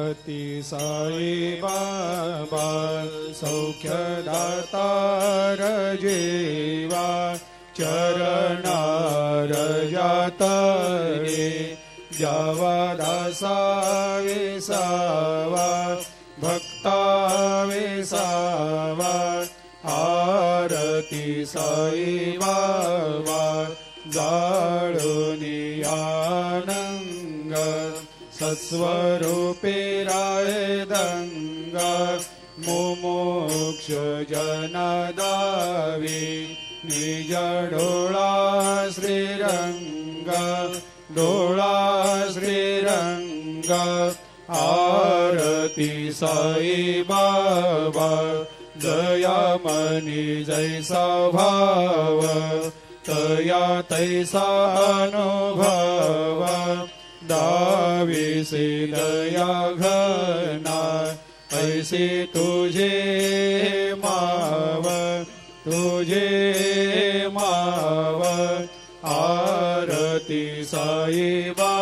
अति साई बाबा सौख्यदातार जेवा चरणार जातरे जावा दासा विसावा भक्ता विसावा आरती साई बाबा जाळुनी आनंग सत्स्वरूपे राय दंग मुमुक्ष जनदावी निज डोळा श्रीरंग डोळा श्रीरंग आरती साई बाबा जया मनी जैसा भाव तया तैसा अनुभव दाविसे दया घना ऐसे तुझे माव आरती साई बाबा